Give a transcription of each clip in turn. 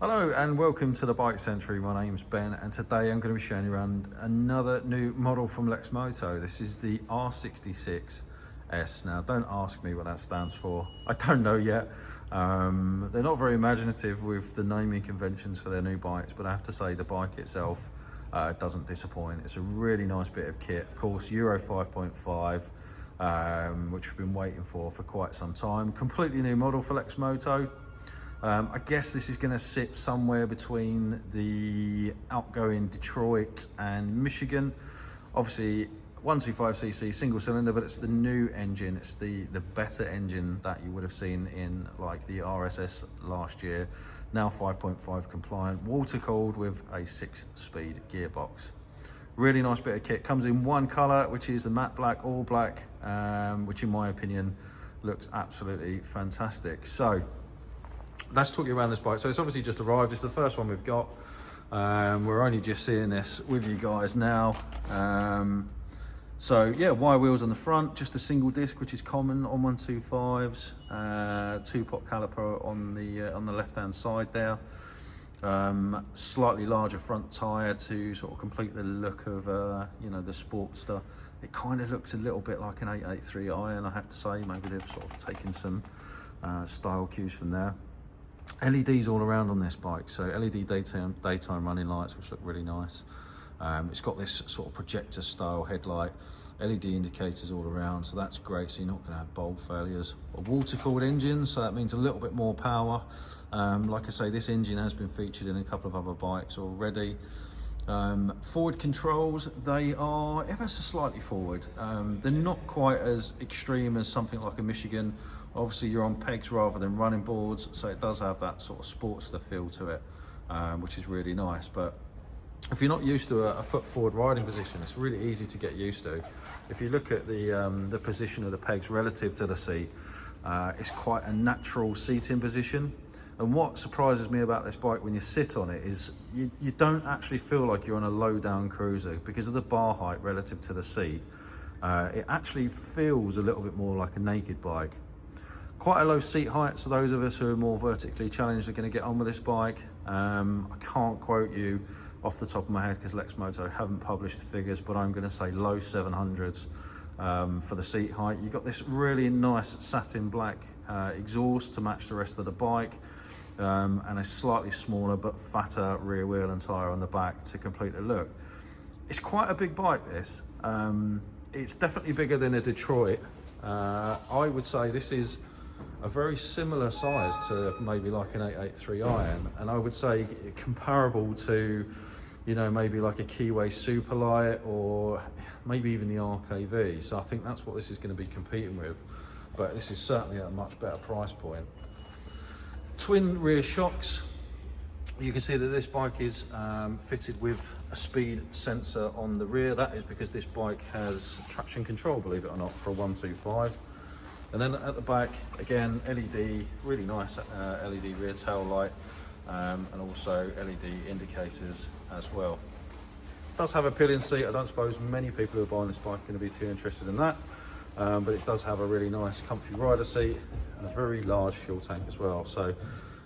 Hello and welcome to the Bike Century. My name's Ben and today I'm going to be showing you around another new model from Lexmoto. This is the R66S. Now don't ask me what that stands for. I don't know yet. They're not very imaginative with the naming conventions for their new bikes, but I have to say the bike itself doesn't disappoint. It's a really nice bit of kit. Of course, Euro 5.5, which we've been waiting for quite some time. Completely new model for Lexmoto. I guess this is going to sit somewhere between the outgoing Detroit and Michigan. Obviously 125cc single cylinder, but it's the new engine. It's the better engine that you would have seen in like the RSS last year. Now 5.5 compliant, water cooled with a 6-speed gearbox. Really nice bit of kit. Comes in one color, which is the matte black, all black, which in my opinion looks absolutely fantastic. So let's talk you around this bike. So it's obviously just arrived. It's the first one we've got. We're only just seeing this with you guys now. So yeah, wire wheels on the front, just a single disc, which is common on 125s. 2-pot caliper on the left-hand side there. Slightly larger front tyre to sort of complete the look of you know, the Sportster. It kind of looks a little bit like an 883 iron, I have to say. Maybe they've sort of taken some style cues from there. LEDs all around on this bike, so LED daytime running lights, which look really nice. It's got this sort of projector style headlight, LED indicators all around, so that's great, so you're not going to have bulb failures. A water cooled engine, so that means a little bit more power. Like I say, this engine has been featured in a couple of other bikes already. Forward controls, they are ever so slightly forward. They're not quite as extreme as something like a Michigan. Obviously you're on pegs rather than running boards, so it does have that sort of Sportster feel to it, which is really nice. But if you're not used to a foot forward riding position, it's really easy to get used to. If you look at the position of the pegs relative to the seat, it's quite a natural seating position. And what surprises me about this bike when you sit on it is you don't actually feel like you're on a low down cruiser because of the bar height relative to the seat. It actually feels a little bit more like a naked bike. Quite a low seat height, so those of us who are more vertically challenged are going to get on with this bike. I can't quote you off the top of my head because Lexmoto haven't published the figures, but I'm going to say low 700s for the seat height. You've got this really nice satin black exhaust to match the rest of the bike, and a slightly smaller but fatter rear wheel and tyre on the back to complete the look. It's quite a big bike, this. It's definitely bigger than a Detroit. I would say this is a very similar size to maybe like an 883 iron, and I would say comparable to, you know, maybe like a Keyway Superlight or maybe even the RKV. So I think that's what this is going to be competing with, but this is certainly at a much better price point. Twin rear shocks. You can see that this bike is fitted with a speed sensor on the rear. That is because this bike has traction control, believe it or not, for a 125. And then at the back, again, LED, really nice LED rear tail light, and also LED indicators as well. It does have a pillion seat. I don't suppose many people who are buying this bike are going to be too interested in that, but it does have a really nice comfy rider seat and a very large fuel tank as well. So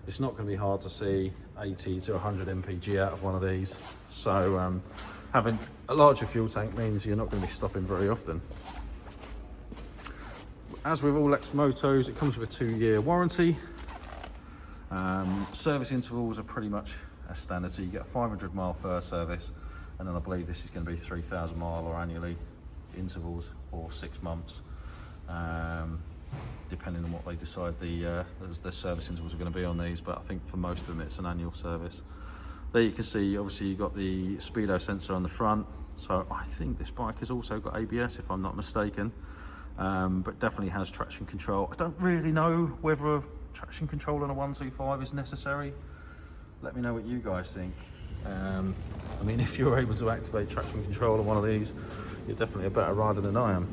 it's not going to be hard to see 80 to 100 mpg out of one of these. So having a larger fuel tank means you're not going to be stopping very often. As with all Lexmotos, it comes with a 2-year warranty. Service intervals are pretty much as standard, so you get a 500 mile first service, and then I believe this is going to be 3,000 mile or annually intervals, or 6 months, depending on what they decide the service intervals are going to be on these. But I think for most of them it's an annual service. There you can see, obviously you've got the speedo sensor on the front, so I think this bike has also got ABS if I'm not mistaken. But definitely has traction control. I don't really know whether traction control on a 125 is necessary. Let me know what you guys think. I mean, if you're able to activate traction control on one of these, you're definitely a better rider than I am.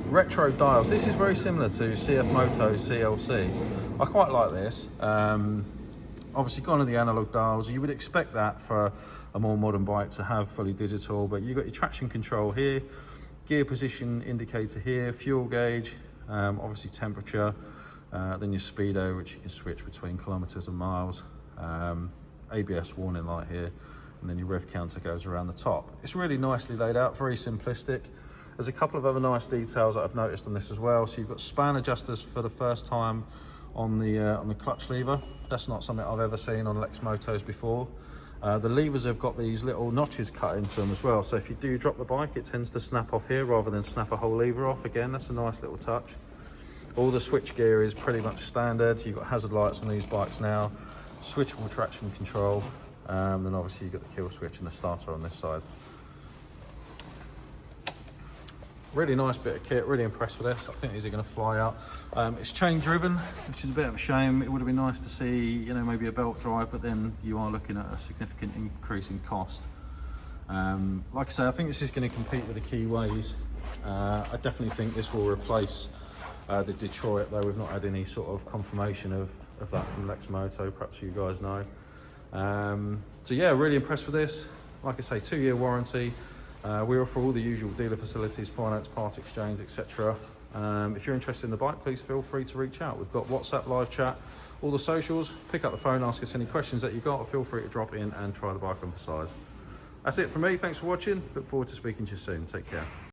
Retro dials. This is very similar to CF Moto's CLC. I quite like this. Obviously gone are the analog dials. You would expect that for a more modern bike to have fully digital, but you've got your traction control here, gear position indicator here, fuel gauge, obviously temperature, then your speedo, which you can switch between kilometers and miles. ABS warning light here, and then your rev counter goes around the top. It's really nicely laid out, very simplistic. There's a couple of other nice details that I've noticed on this as well. So you've got span adjusters for the first time on the clutch lever. That's not something I've ever seen on Lexmotos before. The levers have got these little notches cut into them as well. So if you do drop the bike, it tends to snap off here rather than snap a whole lever off. Again, that's a nice little touch. All the switch gear is pretty much standard. You've got hazard lights on these bikes now, switchable traction control, and obviously you've got the kill switch and the starter on this side. Really nice bit of kit, really impressed with this. I think these are going to fly out. It's chain driven, which is a bit of a shame. It would have been nice to see, you know, maybe a belt drive, but then you are looking at a significant increase in cost. Like I say, I think this is going to compete with the Keyways. I definitely think this will replace the Detroit, though we've not had any sort of confirmation of that from Lexmoto. Perhaps you guys know. So yeah, really impressed with this. Like I say, 2-year warranty. We offer all the usual dealer facilities, finance, part exchange, etc. If you're interested in the bike, please feel free to reach out. We've got WhatsApp, live chat, all the socials. Pick up the phone, ask us any questions that you've got, or feel free to drop in and try the bike on for size. That's it from me. Thanks for watching. Look forward to speaking to you soon. Take care.